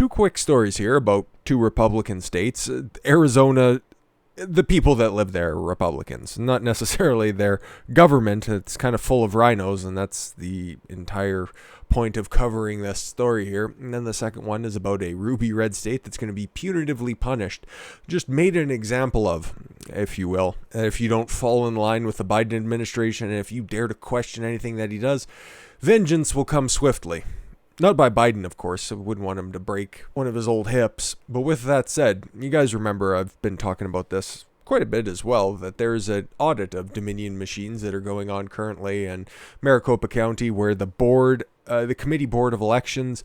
Two quick stories here about two Republican states. Arizona, the people that live there are Republicans, not necessarily their government. It's kind of full of rhinos, and that's the entire point of covering this story here. And then the second one is about a ruby red state that's going to be punitively punished, just made an example of, if you will. If you don't fall in line with the Biden administration, and if you dare to question anything that he does, vengeance will come swiftly. Not by Biden, of course. I wouldn't want him to break one of his old hips. But with that said, you guys remember I've been talking about this quite a bit as well, that there's an audit of Dominion machines that are going on currently in Maricopa County, where the committee board of elections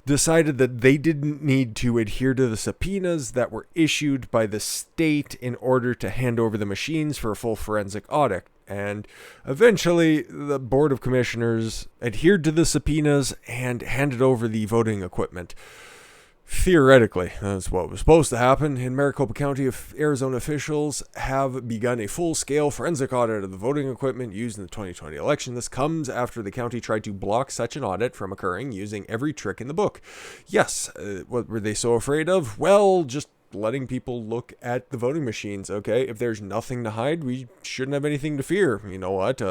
decided that they didn't need to adhere to the subpoenas that were issued by the state in order to hand over the machines for a full forensic audit. And eventually, the Board of Commissioners adhered to the subpoenas and handed over the voting equipment. Theoretically, that's what was supposed to happen. In Maricopa County, Arizona officials have begun a full-scale forensic audit of the voting equipment used in the 2020 election. This comes after the county tried to block such an audit from occurring using every trick in the book. Yes, what were they so afraid of? Well, just letting people look at the voting machines, okay? If there's nothing to hide, we shouldn't have anything to fear. You know what?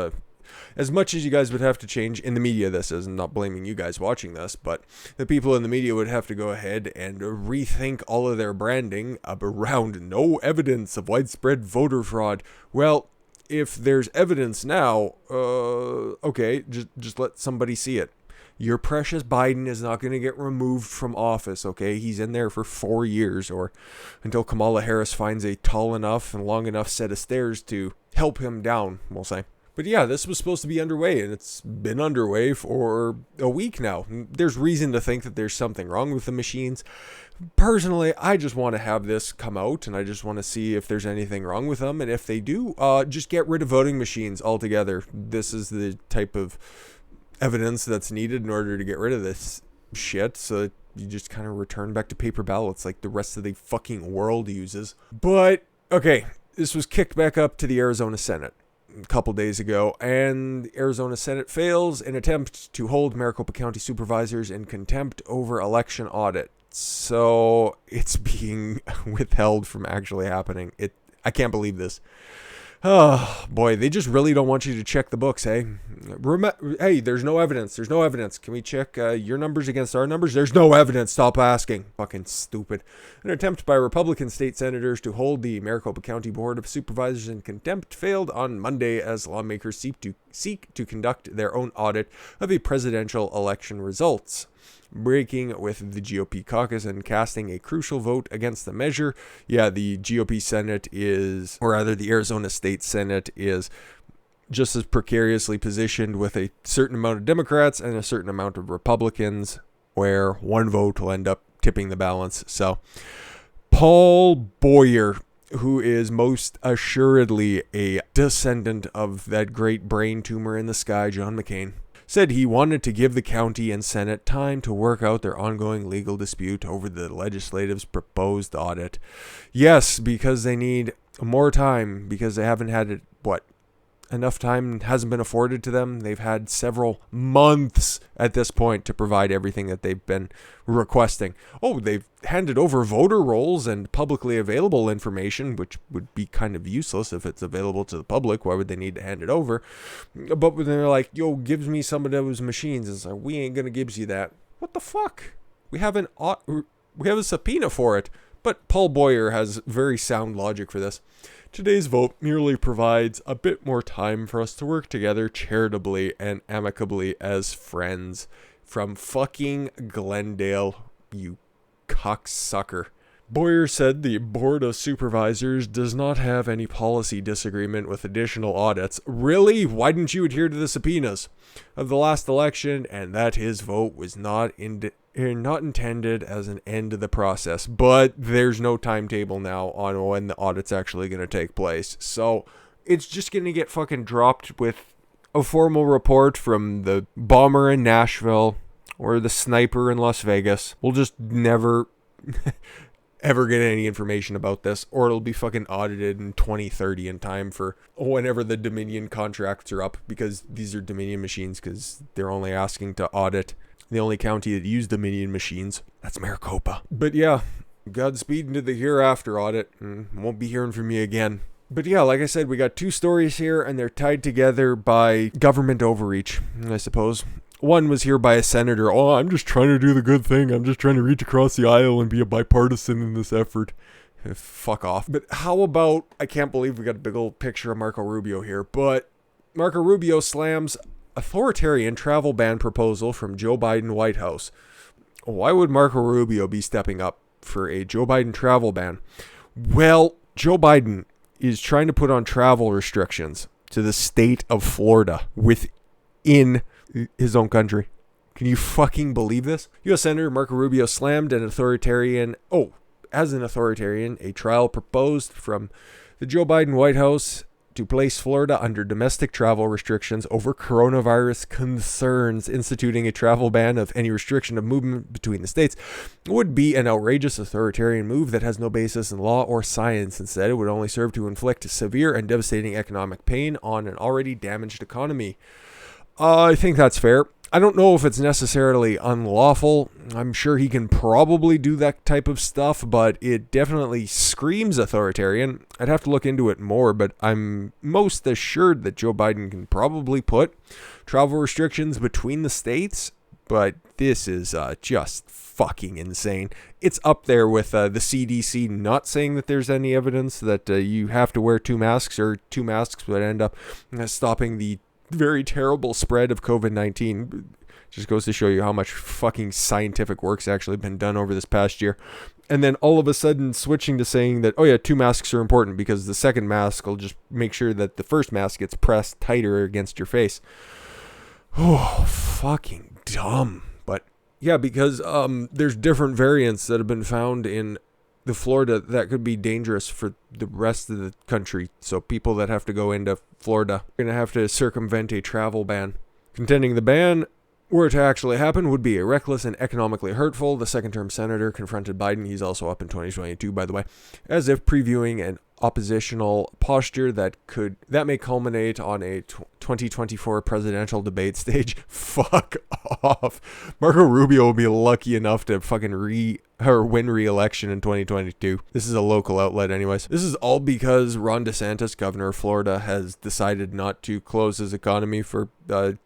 As much as you guys would have to change in the media, this is, I'm not blaming you guys watching this, but the people in the media would have to go ahead and rethink all of their branding around no evidence of widespread voter fraud. Well, if there's evidence now, okay, just let somebody see it. Your precious Biden is not going to get removed from office, okay? He's in there for 4 years, or until Kamala Harris finds a tall enough and long enough set of stairs to help him down, we'll say. But yeah, this was supposed to be underway, and it's been underway for a week now. There's reason to think that there's something wrong with the machines. Personally, I just want to have this come out, and I just want to see if there's anything wrong with them. And if they do, just get rid of voting machines altogether. This is the type of evidence that's needed in order to get rid of this shit, so that you just kind of return back to paper ballots like the rest of the fucking world uses. But, okay, this was kicked back up to the Arizona Senate a couple days ago, and the Arizona Senate fails in attempt to hold Maricopa County supervisors in contempt over election audit. So it's being withheld from actually happening. I can't believe this. Oh, boy, they just really don't want you to check the books, hey? Hey, there's no evidence. There's no evidence. Can we check your numbers against our numbers? There's no evidence. Stop asking. Fucking stupid. An attempt by Republican state senators to hold the Maricopa County Board of Supervisors in contempt failed on Monday as lawmakers seek to conduct their own audit of a presidential election results. Breaking with the GOP caucus and casting a crucial vote against the measure. Yeah, the GOP Senate is, or rather the Arizona State Senate is just as precariously positioned with a certain amount of Democrats and a certain amount of Republicans, where one vote will end up tipping the balance. So, Paul Boyer, who is most assuredly a descendant of that great brain tumor in the sky, John McCain, said he wanted to give the county and Senate time to work out their ongoing legal dispute over the legislative's proposed audit. Yes, because they need more time, because they haven't had enough time hasn't been afforded to them. They've had several months at this point to provide everything that they've been requesting. Oh, they've handed over voter rolls and publicly available information, which would be kind of useless if it's available to the public. Why would they need to hand it over? But when they're like, yo, gives me some of those machines, it's like, we ain't gonna give you that. What the fuck? We have a subpoena for it. But Paul Boyer has very sound logic for this. Today's vote merely provides a bit more time for us to work together charitably and amicably as friends. From fucking Glendale, you cocksucker. Boyer said the Board of Supervisors does not have any policy disagreement with additional audits. Really? Why didn't you adhere to the subpoenas of the last election, and that his vote was not intended as an end to the process? But there's no timetable now on when the audit's actually going to take place. So it's just going to get fucking dropped with a formal report from the bomber in Nashville or the sniper in Las Vegas. We'll just never ever get any information about this, or it'll be fucking audited in 2030 in time for whenever the Dominion contracts are up, because these are Dominion machines, because they're only asking to audit the only county that used Dominion machines. That's Maricopa. But yeah, Godspeed into the hereafter, Audit. Won't be hearing from you again. But yeah, like I said, we got two stories here, and they're tied together by government overreach, I suppose. One was here by a senator. Oh, I'm just trying to do the good thing. I'm just trying to reach across the aisle and be a bipartisan in this effort. Fuck off. But how about, I can't believe we got a big old picture of Marco Rubio here, but Marco Rubio slams authoritarian travel ban proposal from Joe Biden White House. Why would Marco Rubio be stepping up for a Joe Biden travel ban? Well, Joe Biden is trying to put on travel restrictions to the state of Florida within his own country. Can you fucking believe this? U.S. Senator Marco Rubio slammed as an authoritarian, a trial proposed from the Joe Biden White House to place Florida under domestic travel restrictions over coronavirus concerns. Instituting a travel ban of any restriction of movement between the states would be an outrageous authoritarian move that has no basis in law or science. Instead, it would only serve to inflict severe and devastating economic pain on an already damaged economy. I think that's fair. I don't know if it's necessarily unlawful. I'm sure he can probably do that type of stuff, but it definitely screams authoritarian. I'd have to look into it more, but I'm most assured that Joe Biden can probably put travel restrictions between the states, but this is just fucking insane. It's up there with the CDC not saying that there's any evidence that you have to wear two masks, or two masks would end up stopping the very terrible spread of COVID-19. Just goes to show you how much fucking scientific work's actually been done over this past year. And then all of a sudden switching to saying that, oh yeah, two masks are important because the second mask will just make sure that the first mask gets pressed tighter against your face. Oh, fucking dumb. But yeah, because there's different variants that have been found in the Florida that could be dangerous for the rest of the country. So people that have to go into Florida are going to have to circumvent a travel ban. Contending the ban were to actually happen would be reckless and economically hurtful. The second-term senator confronted Biden, he's also up in 2022, by the way, as if previewing an oppositional posture that may culminate on a 2024 presidential debate stage. Fuck off. Marco Rubio will be lucky enough to fucking win re-election in 2022. This is a local outlet anyways. This is all because Ron DeSantis, governor of Florida, has decided not to close his economy for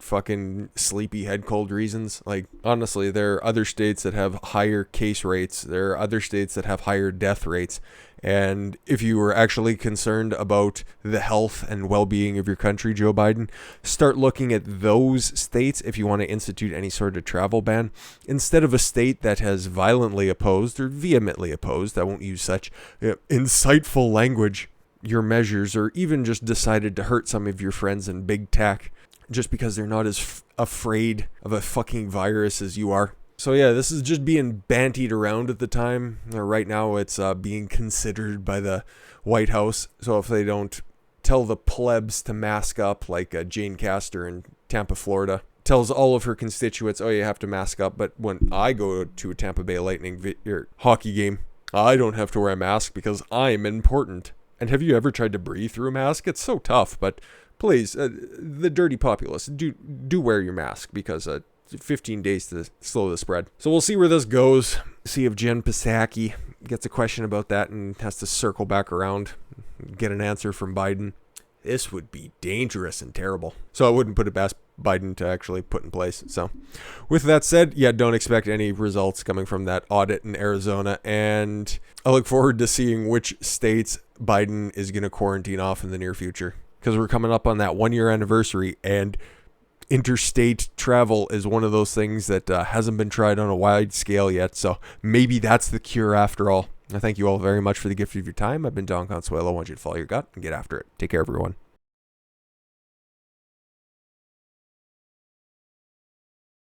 fucking sleepy head cold reasons. Like, honestly, there are other states that have higher case rates. There are other states that have higher death rates. And if you were actually concerned about the health and well-being of your country, Joe Biden, start looking at those states if you want to institute any sort of travel ban, instead of a state that has violently opposed or vehemently opposed, I won't use such insightful language, your measures, or even just decided to hurt some of your friends in big tech just because they're not as afraid of a fucking virus as you are. So yeah, this is just being bantied around at the time. Right now it's being considered by the White House. So if they don't tell the plebs to mask up, like Jane Castor in Tampa, Florida, tells all of her constituents, oh, you have to mask up. But when I go to a Tampa Bay Lightning hockey game, I don't have to wear a mask because I'm important. And have you ever tried to breathe through a mask? It's so tough, but please, the dirty populace, do wear your mask because 15 days to slow the spread. So we'll see where this goes. See if Jen Psaki gets a question about that and has to circle back around, get an answer from Biden. This would be dangerous and terrible. So I wouldn't put it past Biden to actually put in place. So with that said, yeah, don't expect any results coming from that audit in Arizona. And I look forward to seeing which states Biden is going to quarantine off in the near future, because we're coming up on that 1-year anniversary, and interstate travel is one of those things that hasn't been tried on a wide scale yet. So maybe that's the cure after all. I thank you all very much for the gift of your time. I've been Don Consuelo. I want you to follow your gut and get after it. Take care, everyone.